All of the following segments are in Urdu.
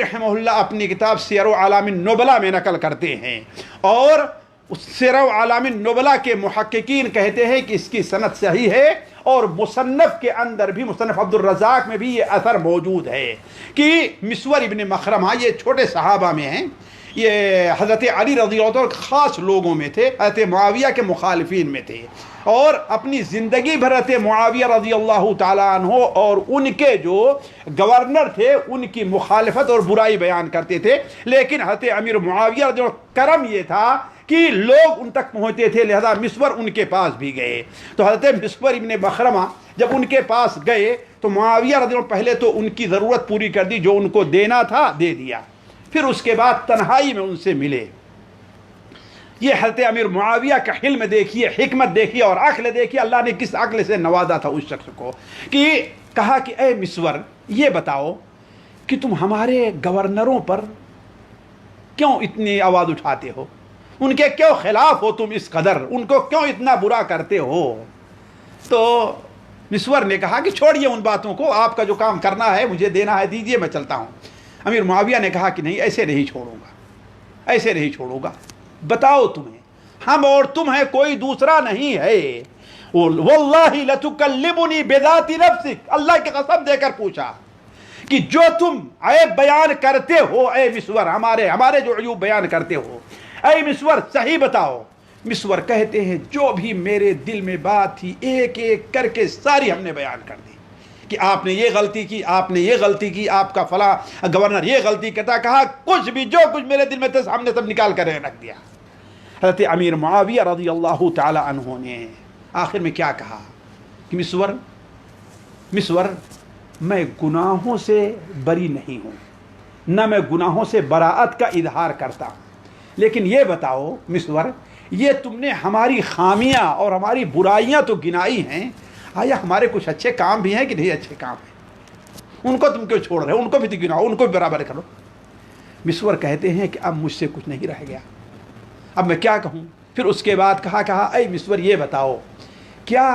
رحمہ اللہ اپنی کتاب سیر اعلام النبلاء میں نقل کرتے ہیں، اور سیر اعلام النبلاء کے محققین کہتے ہیں کہ اس کی سند صحیح ہے، اور مصنف کے اندر بھی، مصنف عبد الرزاق میں بھی یہ اثر موجود ہے کہ مسور ابن مخرمہ، یہ چھوٹے صحابہ میں ہیں، یہ حضرت علی رضی اللہ عنہ خاص لوگوں میں تھے، حضرت معاویہ کے مخالفین میں تھے، اور اپنی زندگی بھر حضرت معاویہ رضی اللہ تعالیٰ عنہ اور ان کے جو گورنر تھے ان کی مخالفت اور برائی بیان کرتے تھے، لیکن حضرت امیر معاویہ رضی اللہ عنہ کرم یہ تھا کہ لوگ ان تک پہنچتے تھے، لہذا مسور ان کے پاس بھی گئے۔ تو حضرت مسور ابن مخرمہ جب ان کے پاس گئے تو معاویہ رضی اللہ عنہ پہلے تو ان کی ضرورت پوری کر دی، جو ان کو دینا تھا دے دیا، پھر اس کے بعد تنہائی میں ان سے ملے۔ یہ حضرت امیر معاویہ کا حلم دیکھیے، حکمت دیکھیے، اور عقل دیکھیے، اللہ نے کس عقل سے نوازا تھا اس شخص کو، کہ کہا کہ اے مسور یہ بتاؤ کہ تم ہمارے گورنروں پر کیوں اتنی آواز اٹھاتے ہو، ان کے کیوں خلاف ہو تم اس قدر، ان کو کیوں اتنا برا کرتے ہو؟ تو مسور نے کہا کہ چھوڑیے ان باتوں کو، آپ کا جو کام کرنا ہے مجھے دینا ہے دیجئے، میں چلتا ہوں۔ امیر معاویہ نے کہا کہ نہیں، ایسے نہیں چھوڑوں گا، ایسے نہیں چھوڑوں گا، بتاؤ تمہیں ہم اور تم ہیں، کوئی دوسرا نہیں ہے۔ واللہ لتکلمنی بذات نفسک، اللہ کی قسم دے کر پوچھا کہ جو تم عیب بیان کرتے ہو اے مسور، ہمارے جو عیوب بیان کرتے ہو اے مسور صحیح بتاؤ۔ مسور کہتے ہیں جو بھی میرے دل میں بات تھی ایک ایک کر کے ساری ہم نے بیان کر دی، کہ آپ نے یہ غلطی کی، آپ نے یہ غلطی کی، آپ کا فلاں گورنر یہ غلطی کرتا، کہا کچھ بھی جو کچھ میرے دل میں تھا ہم نے سب نکال کر رکھ دیا۔ حضرت امیر معاویہ رضی اللہ تعالی عنہ نے آخر میں کیا کہا کہ مسور میں گناہوں سے بری نہیں ہوں، نہ میں گناہوں سے براءت کا اظہار کرتا ہوں، لیکن یہ بتاؤ مسور، یہ تم نے ہماری خامیاں اور ہماری برائیاں تو گنائی ہیں، آیا ہمارے کچھ اچھے کام بھی ہیں کہ نہیں اچھے کام ہیں؟ ان کو تم کیوں چھوڑ رہے ہو؟ ان کو بھی گناؤ، ان کو بھی برابر کرو۔ مسور کہتے ہیں کہ اب مجھ سے کچھ نہیں رہ گیا، اب میں کیا کہوں؟ پھر اس کے بعد کہا اے مسور یہ بتاؤ، کیا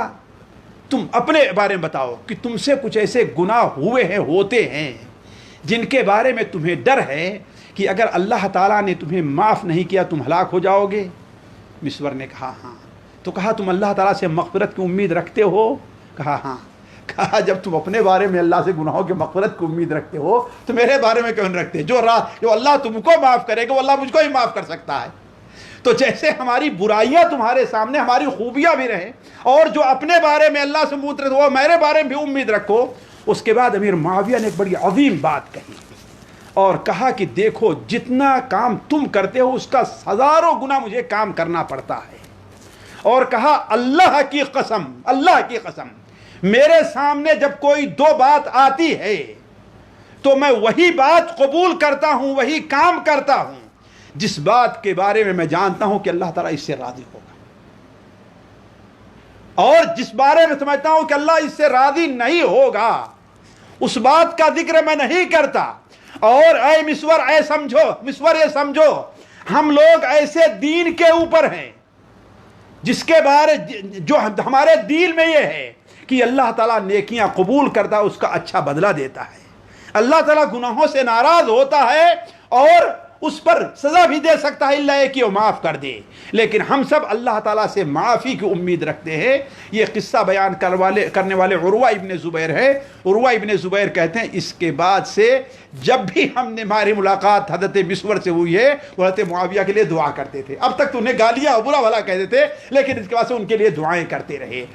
تم اپنے بارے میں بتاؤ کہ تم سے کچھ ایسے گناہ ہوئے ہیں، ہوتے ہیں، جن کے بارے میں تمہیں ڈر ہے کہ اگر اللہ تعالیٰ نے تمہیں معاف نہیں کیا تم ہلاک ہو جاؤ گے؟ مسور نے کہا ہاں۔ تو کہا تم اللہ تعالیٰ سے مغفرت کی امید رکھتے ہو؟ کہا ہاں۔ کہا جب تم اپنے بارے میں اللہ سے گناہوں کے مغفرت کی امید رکھتے ہو تو میرے بارے میں کیوں نہیں رکھتے؟ جو اللہ تم کو معاف کرے گا وہ اللہ مجھ کو ہی معاف کر سکتا ہے۔ تو جیسے ہماری برائیاں تمہارے سامنے، ہماری خوبیاں بھی رہیں، اور جو اپنے بارے میں اللہ سے منہ ہو میرے بارے میں بھی امید رکھو۔ اس کے بعد امیر معاویہ نے ایک بڑی عظیم بات کہی اور کہا کہ دیکھو جتنا کام تم کرتے ہو اس کا ہزاروں گنا مجھے کام کرنا پڑتا ہے، اور کہا اللہ کی قسم میرے سامنے جب کوئی دو بات آتی ہے تو میں وہی بات قبول کرتا ہوں، وہی کام کرتا ہوں جس بات کے بارے میں جانتا ہوں کہ اللہ تعالیٰ اس سے راضی ہوگا، اور جس بارے میں سمجھتا ہوں کہ اللہ اس سے راضی نہیں ہوگا اس بات کا ذکر میں نہیں کرتا۔ اور اے مسور یہ سمجھو ہم لوگ ایسے دین کے اوپر ہیں جس کے بارے جو ہمارے دین میں یہ ہے کہ اللہ تعالیٰ نیکیاں قبول کرتا ہے، اس کا اچھا بدلہ دیتا ہے، اللہ تعالیٰ گناہوں سے ناراض ہوتا ہے اور اس پر سزا بھی دے سکتا ہے اللہ کہ وہ معاف کر دے، لیکن ہم سب اللہ تعالیٰ سے معافی کی امید رکھتے ہیں۔ یہ قصہ بیان کرنے والے عروہ ابن زبیر ہے۔ عروہ ابن زبیر کہتے ہیں اس کے بعد سے جب بھی ہماری ملاقات حضرت مسور سے ہوئی ہے وہ حضرت معاویہ کے لیے دعا کرتے تھے۔ اب تک تو انہیں گالیاں اور برا بھلا کہتے تھے، لیکن اس کے بعد سے ان کے لیے دعائیں کرتے رہے۔